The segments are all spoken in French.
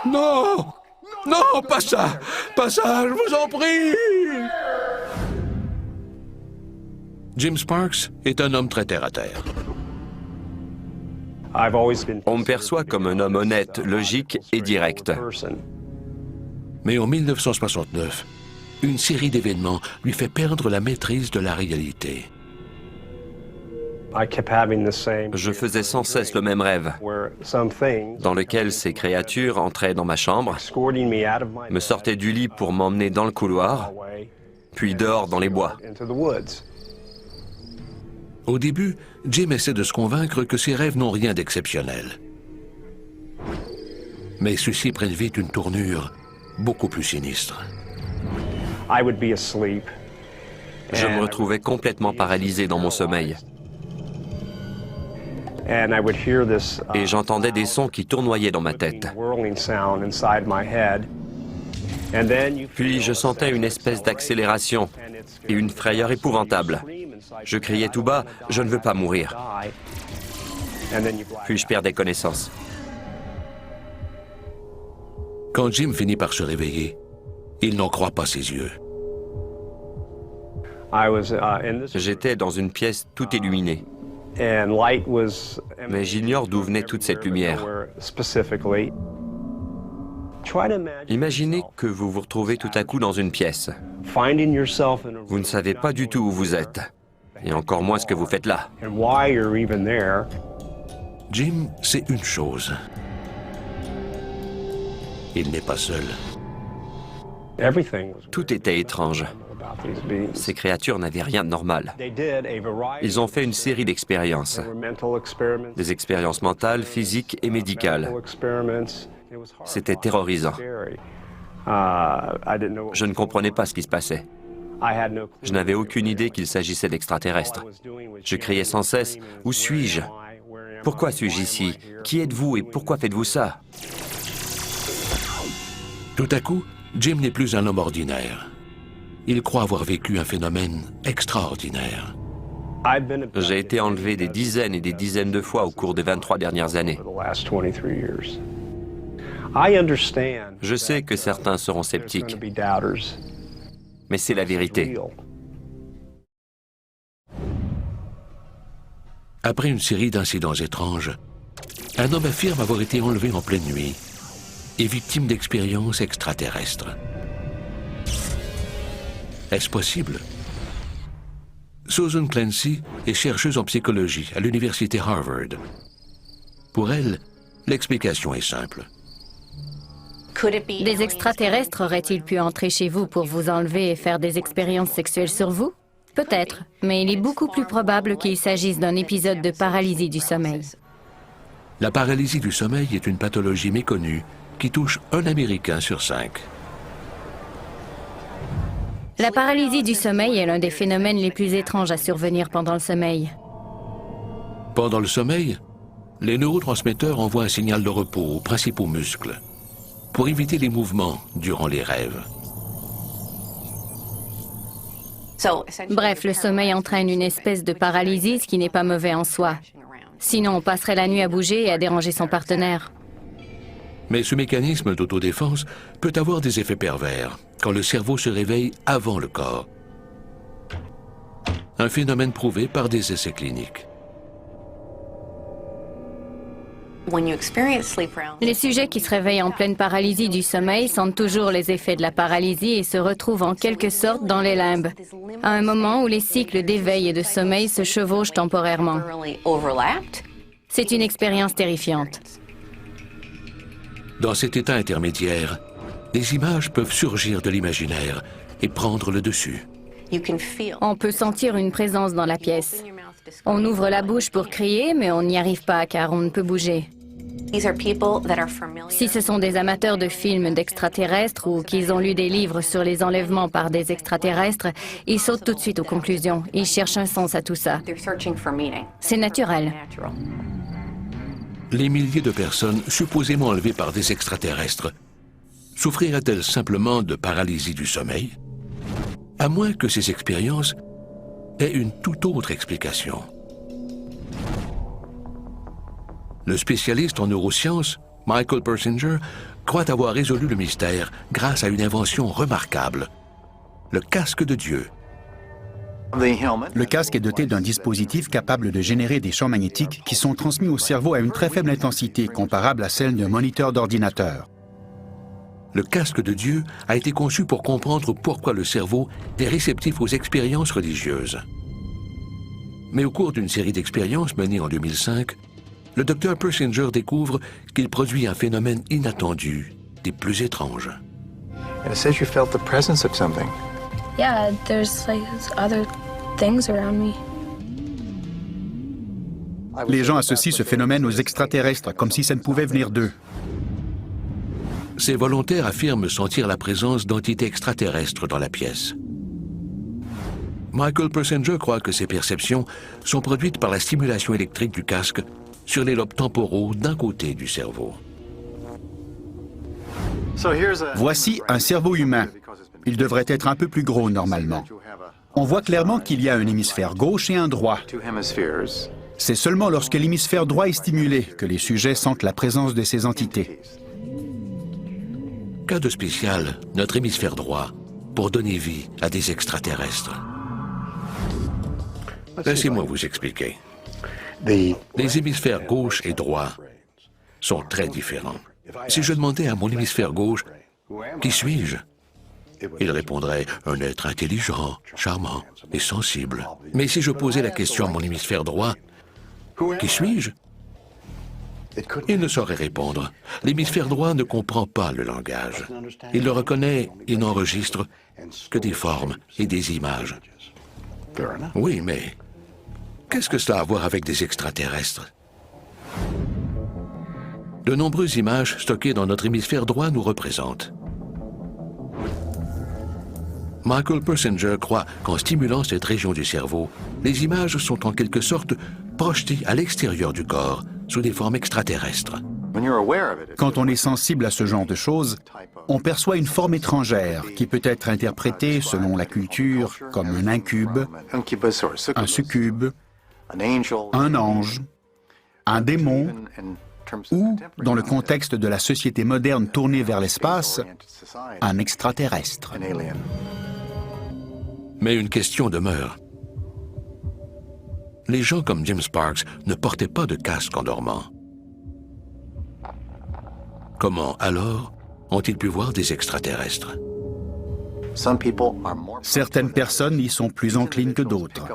Non! Non, pas ça! Pas ça, je vous en prie! Jim Sparks est un homme très terre-à-terre. On me perçoit comme un homme honnête, logique et direct. Mais en 1969, une série d'événements lui fait perdre la maîtrise de la réalité. Je faisais sans cesse le même rêve, dans lequel ces créatures entraient dans ma chambre, me sortaient du lit pour m'emmener dans le couloir, puis dehors dans les bois. Au début, Jim essaie de se convaincre que ses rêves n'ont rien d'exceptionnel. Mais ceux-ci prennent vite une tournure beaucoup plus sinistre. Je me retrouvais complètement paralysé dans mon sommeil. Et j'entendais des sons qui tournoyaient dans ma tête. Puis je sentais une espèce d'accélération et une frayeur épouvantable. Je criais tout bas, « Je ne veux pas mourir ». Puis je perdais connaissance. Quand Jim finit par se réveiller, il n'en croit pas ses yeux. J'étais dans une pièce tout illuminée. Mais j'ignore d'où venait toute cette lumière. Imaginez que vous vous retrouvez tout à coup dans une pièce. Vous ne savez pas du tout où vous êtes, et encore moins ce que vous faites là. Jim sait une chose. Il n'est pas seul. Tout était étrange. Ces créatures n'avaient rien de normal. Ils ont fait une série d'expériences. Des expériences mentales, physiques et médicales. C'était terrorisant. Je ne comprenais pas ce qui se passait. Je n'avais aucune idée qu'il s'agissait d'extraterrestres. Je criais sans cesse, « Où suis-je? Pourquoi suis-je ici? Qui êtes-vous et pourquoi faites-vous ça ?» Tout à coup, Jim n'est plus un homme ordinaire. Il croit avoir vécu un phénomène extraordinaire. J'ai été enlevé des dizaines et des dizaines de fois au cours des 23 dernières années. Je sais que certains seront sceptiques, mais c'est la vérité. Après une série d'incidents étranges, un homme affirme avoir été enlevé en pleine nuit et victime d'expériences extraterrestres. Est-ce possible? Susan Clancy est chercheuse en psychologie à l'université Harvard. Pour elle, l'explication est simple. Des extraterrestres auraient-ils pu entrer chez vous pour vous enlever et faire des expériences sexuelles sur vous? Peut-être, mais il est beaucoup plus probable qu'il s'agisse d'un épisode de paralysie du sommeil. La paralysie du sommeil est une pathologie méconnue qui touche un Américain sur 5. La paralysie du sommeil est l'un des phénomènes les plus étranges à survenir pendant le sommeil. Pendant le sommeil, les neurotransmetteurs envoient un signal de repos aux principaux muscles pour éviter les mouvements durant les rêves. Bref, le sommeil entraîne une espèce de paralysie, ce qui n'est pas mauvais en soi. Sinon, on passerait la nuit à bouger et à déranger son partenaire. Mais ce mécanisme d'autodéfense peut avoir des effets pervers quand le cerveau se réveille avant le corps. Un phénomène prouvé par des essais cliniques. Les sujets qui se réveillent en pleine paralysie du sommeil sentent toujours les effets de la paralysie et se retrouvent en quelque sorte dans les limbes, à un moment où les cycles d'éveil et de sommeil se chevauchent temporairement. C'est une expérience terrifiante. Dans cet état intermédiaire, des images peuvent surgir de l'imaginaire et prendre le dessus. On peut sentir une présence dans la pièce. On ouvre la bouche pour crier, mais on n'y arrive pas car on ne peut bouger. Si ce sont des amateurs de films d'extraterrestres ou qu'ils ont lu des livres sur les enlèvements par des extraterrestres, ils sautent tout de suite aux conclusions. Ils cherchent un sens à tout ça. C'est naturel. Les milliers de personnes supposément enlevées par des extraterrestres souffriraient-elles simplement de paralysie du sommeil? À moins que ces expériences aient une toute autre explication. Le spécialiste en neurosciences, Michael Persinger croit avoir résolu le mystère grâce à une invention remarquable, le casque de Dieu. Le casque est doté d'un dispositif capable de générer des champs magnétiques qui sont transmis au cerveau à une très faible intensité, comparable à celle d'un moniteur d'ordinateur. Le casque de Dieu a été conçu pour comprendre pourquoi le cerveau est réceptif aux expériences religieuses. Mais au cours d'une série d'expériences menées en 2005, le docteur Persinger découvre qu'il produit un phénomène inattendu, des plus étranges. It says you felt the presence of something. Yeah, there's like other things around me. Les gens associent ce phénomène aux extraterrestres, comme si ça ne pouvait venir d'eux. Ces volontaires affirment sentir la présence d'entités extraterrestres dans la pièce. Michael Persinger croit que ces perceptions sont produites par la stimulation électrique du casque sur les lobes temporaux d'un côté du cerveau. Voici un cerveau humain. Il devrait être un peu plus gros normalement. On voit clairement qu'il y a un hémisphère gauche et un droit. C'est seulement lorsque l'hémisphère droit est stimulé que les sujets sentent la présence de ces entités. Cas de spécial, notre hémisphère droit, pour donner vie à des extraterrestres. Laissez-moi vous expliquer. Les hémisphères gauche et droit sont très différents. Si je demandais à mon hémisphère gauche, « Qui suis-je ?» il répondrait « Un être intelligent, charmant et sensible. » Mais si je posais la question à mon hémisphère droit, « Qui suis-je ?» il ne saurait répondre. L'hémisphère droit ne comprend pas le langage. Il le reconnaît et n'enregistre que des formes et des images. Oui, mais qu'est-ce que cela a à voir avec des extraterrestres? De nombreuses images stockées dans notre hémisphère droit nous représentent. Michael Persinger croit qu'en stimulant cette région du cerveau, les images sont en quelque sorte projetées à l'extérieur du corps, sous des formes extraterrestres. Quand on est sensible à ce genre de choses, on perçoit une forme étrangère qui peut être interprétée selon la culture comme un incube, un succube, un ange, un démon ou, dans le contexte de la société moderne tournée vers l'espace, un extraterrestre. Mais une question demeure. Les gens comme Jim Sparks ne portaient pas de casque en dormant. Comment, alors, ont-ils pu voir des extraterrestres? Certaines personnes y sont plus enclines que d'autres.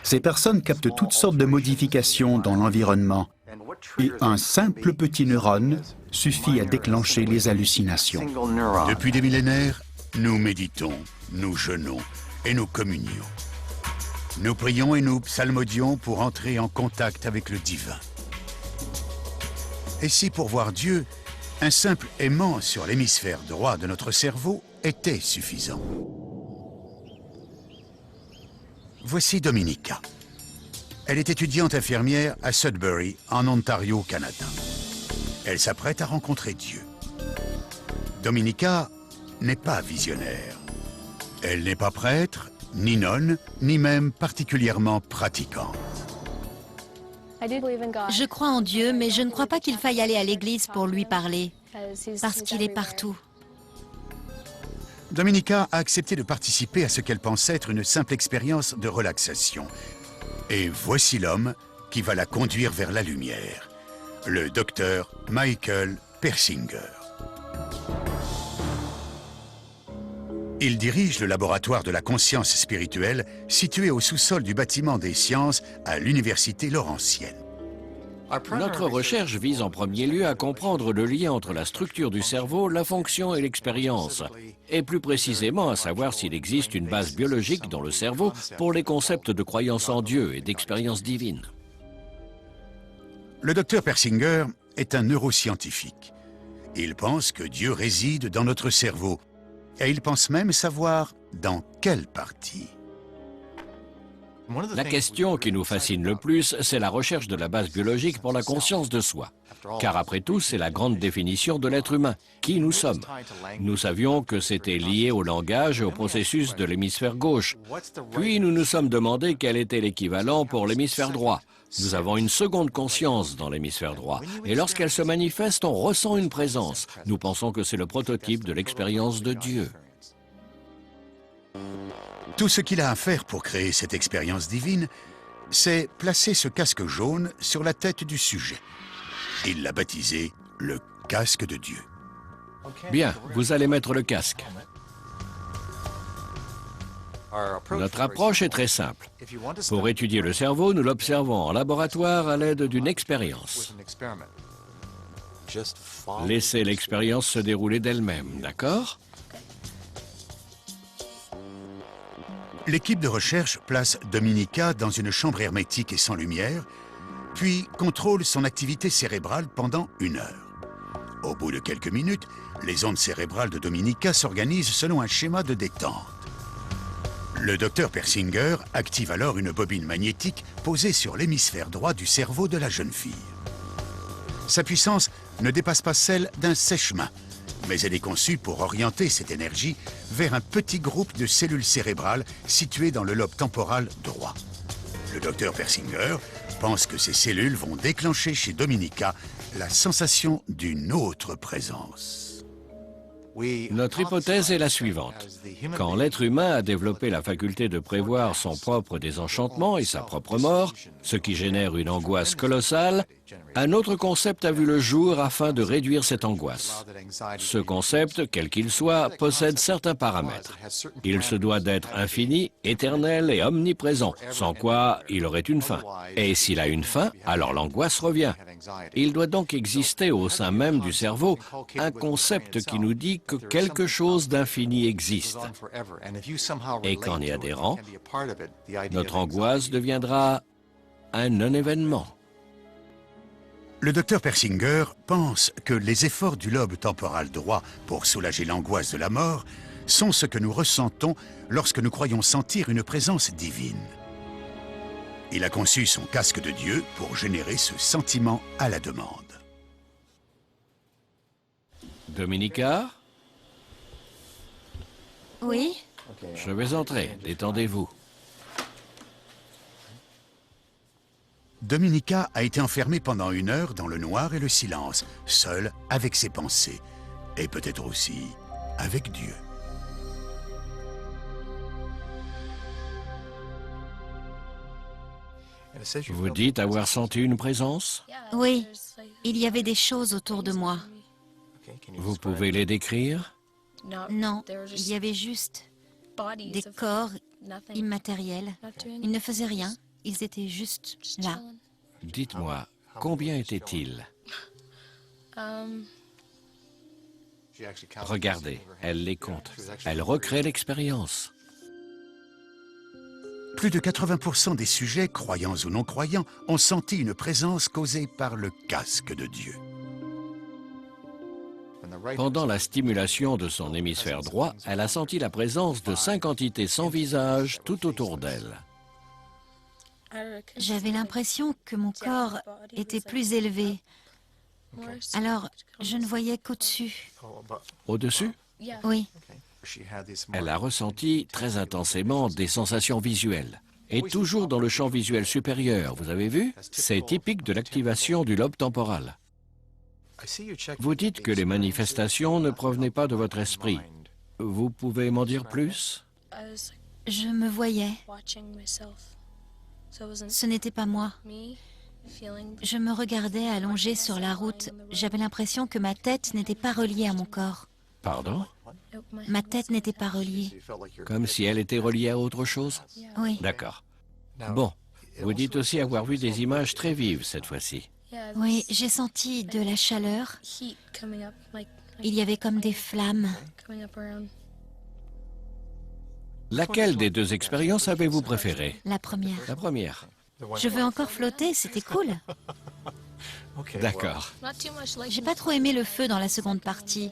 Ces personnes captent toutes sortes de modifications dans l'environnement et un simple petit neurone suffit à déclencher les hallucinations. Depuis des millénaires, nous méditons, nous jeûnons et nous communions. Nous prions et nous psalmodions pour entrer en contact avec le divin. Et si pour voir Dieu, un simple aimant sur l'hémisphère droit de notre cerveau était suffisant? Voici Dominica. Elle est étudiante infirmière à Sudbury, en Ontario, Canada. Elle s'apprête à rencontrer Dieu. Dominica n'est pas visionnaire. Elle n'est pas prêtre, ni nonne, ni même particulièrement pratiquante. Je crois en Dieu, mais je ne crois pas qu'il faille aller à l'église pour lui parler, parce qu'il est partout. Dominica a accepté de participer à ce qu'elle pense être une simple expérience de relaxation. Et voici l'homme qui va la conduire vers la lumière, le docteur Michael Persinger. Il dirige le laboratoire de la conscience spirituelle situé au sous-sol du bâtiment des sciences à l'université Laurentienne. Notre recherche vise en premier lieu à comprendre le lien entre la structure du cerveau, la fonction et l'expérience, et plus précisément à savoir s'il existe une base biologique dans le cerveau pour les concepts de croyance en Dieu et d'expérience divine. Le docteur Persinger est un neuroscientifique. Il pense que Dieu réside dans notre cerveau, et il pense même savoir dans quelle partie. La question qui nous fascine le plus, c'est la recherche de la base biologique pour la conscience de soi. Car après tout, c'est la grande définition de l'être humain. Qui nous sommes? Nous savions que c'était lié au langage et au processus de l'hémisphère gauche. Puis nous nous sommes demandé quel était l'équivalent pour l'hémisphère droit. Nous avons une seconde conscience dans l'hémisphère droit. Et lorsqu'elle se manifeste, on ressent une présence. Nous pensons que c'est le prototype de l'expérience de Dieu. Tout ce qu'il a à faire pour créer cette expérience divine, c'est placer ce casque jaune sur la tête du sujet. Il l'a baptisé le casque de Dieu. Bien, vous allez mettre le casque. Notre approche est très simple. Pour étudier le cerveau, nous l'observons en laboratoire à l'aide d'une expérience. Laissez l'expérience se dérouler d'elle-même, d'accord? L'équipe de recherche place Dominica dans une chambre hermétique et sans lumière, puis contrôle son activité cérébrale pendant 1 heure. Au bout de quelques minutes, les ondes cérébrales de Dominica s'organisent selon un schéma de détente. Le docteur Persinger active alors une bobine magnétique posée sur l'hémisphère droit du cerveau de la jeune fille. Sa puissance ne dépasse pas celle d'un sèche-main, mais elle est conçue pour orienter cette énergie vers un petit groupe de cellules cérébrales situées dans le lobe temporal droit. Le docteur Persinger pense que ces cellules vont déclencher chez Dominica la sensation d'une autre présence. Notre hypothèse est la suivante. Quand l'être humain a développé la faculté de prévoir son propre désenchantement et sa propre mort, ce qui génère une angoisse colossale, un autre concept a vu le jour afin de réduire cette angoisse. Ce concept, quel qu'il soit, possède certains paramètres. Il se doit d'être infini, éternel et omniprésent, sans quoi il aurait une fin. Et s'il a une fin, alors l'angoisse revient. Il doit donc exister au sein même du cerveau un concept qui nous dit que quelque chose d'infini existe. Et qu'en y adhérant, notre angoisse deviendra un non-événement. Le docteur Persinger pense que les efforts du lobe temporal droit pour soulager l'angoisse de la mort sont ce que nous ressentons lorsque nous croyons sentir une présence divine. Il a conçu son casque de Dieu pour générer ce sentiment à la demande. Dominica? Oui? Je vais entrer, détendez-vous. Dominica a été enfermée pendant 1 heure dans le noir et le silence, seule avec ses pensées, et peut-être aussi avec Dieu. Vous dites avoir senti une présence? Oui, il y avait des choses autour de moi. Vous pouvez les décrire? Non, il y avait juste des corps immatériels. Ils ne faisaient rien, ils étaient juste là. Dites-moi, combien étaient-ils? Regardez, elle les compte. Elle recrée l'expérience. Plus de 80% des sujets, croyants ou non croyants, ont senti une présence causée par le casque de Dieu. Pendant la stimulation de son hémisphère droit, elle a senti la présence de 5 entités sans visage tout autour d'elle. J'avais l'impression que mon corps était plus élevé. Alors, je ne voyais qu'au-dessus. Au-dessus? Oui. Elle a ressenti très intensément des sensations visuelles. Et toujours dans le champ visuel supérieur, vous avez vu? C'est typique de l'activation du lobe temporal. Vous dites que les manifestations ne provenaient pas de votre esprit. Vous pouvez m'en dire plus? Je me voyais. Ce n'était pas moi. Je me regardais allongée sur la route. J'avais l'impression que ma tête n'était pas reliée à mon corps. Pardon? Ma tête n'était pas reliée. Comme si elle était reliée à autre chose? Oui. D'accord. Bon, vous dites aussi avoir vu des images très vives cette fois-ci. Oui, j'ai senti de la chaleur. Il y avait comme des flammes. Laquelle des deux expériences avez-vous préférée? La première. La première. Je veux encore flotter, c'était cool. D'accord. J'ai pas trop aimé le feu dans la seconde partie.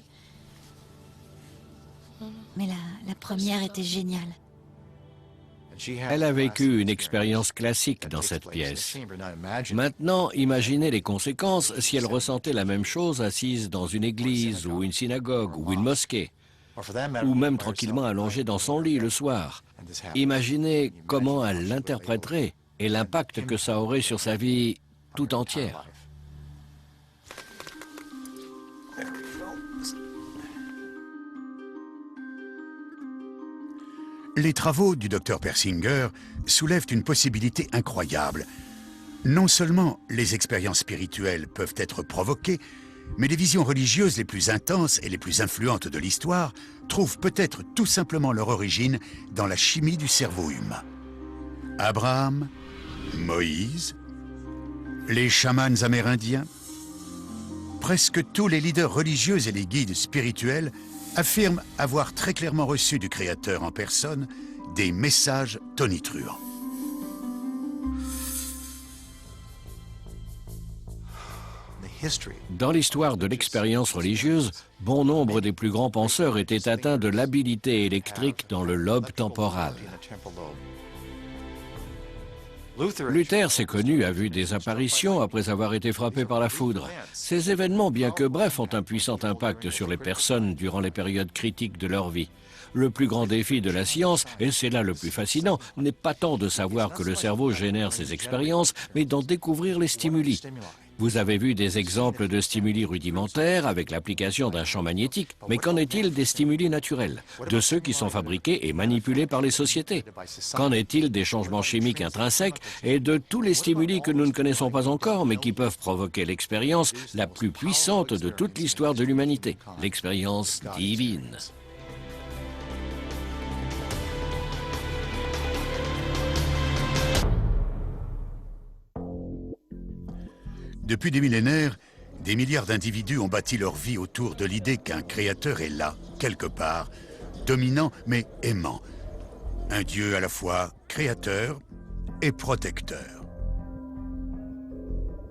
Mais la première était géniale. Elle a vécu une expérience classique dans cette pièce. Maintenant, imaginez les conséquences si elle ressentait la même chose assise dans une église ou une synagogue ou une mosquée, ou même tranquillement allongée dans son lit le soir. Imaginez comment elle l'interpréterait et l'impact que ça aurait sur sa vie tout entière. Les travaux du docteur Persinger soulèvent une possibilité incroyable. Non seulement les expériences spirituelles peuvent être provoquées, mais les visions religieuses les plus intenses et les plus influentes de l'histoire trouvent peut-être tout simplement leur origine dans la chimie du cerveau humain. Abraham, Moïse, les chamans amérindiens, presque tous les leaders religieux et les guides spirituels affirment avoir très clairement reçu du Créateur en personne des messages tonitruants. Dans l'histoire de l'expérience religieuse, bon nombre des plus grands penseurs étaient atteints de labilité électrique dans le lobe temporal. Luther, c'est connu, a vu des apparitions après avoir été frappé par la foudre. Ces événements, bien que brefs, ont un puissant impact sur les personnes durant les périodes critiques de leur vie. Le plus grand défi de la science, et c'est là le plus fascinant, n'est pas tant de savoir que le cerveau génère ces expériences, mais d'en découvrir les stimuli. Vous avez vu des exemples de stimuli rudimentaires avec l'application d'un champ magnétique, mais qu'en est-il des stimuli naturels, de ceux qui sont fabriqués et manipulés par les sociétés? Qu'en est-il des changements chimiques intrinsèques et de tous les stimuli que nous ne connaissons pas encore, mais qui peuvent provoquer l'expérience la plus puissante de toute l'histoire de l'humanité, l'expérience divine? Depuis des millénaires, des milliards d'individus ont bâti leur vie autour de l'idée qu'un créateur est là, quelque part, dominant mais aimant. Un Dieu à la fois créateur et protecteur.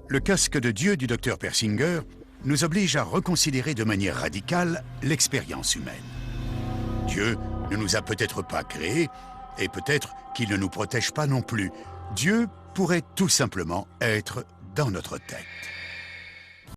Le casque de Dieu du docteur Persinger nous oblige à reconsidérer de manière radicale l'expérience humaine. Dieu ne nous a peut-être pas créés, et peut-être qu'il ne nous protège pas non plus. Dieu pourrait tout simplement être dans notre tête.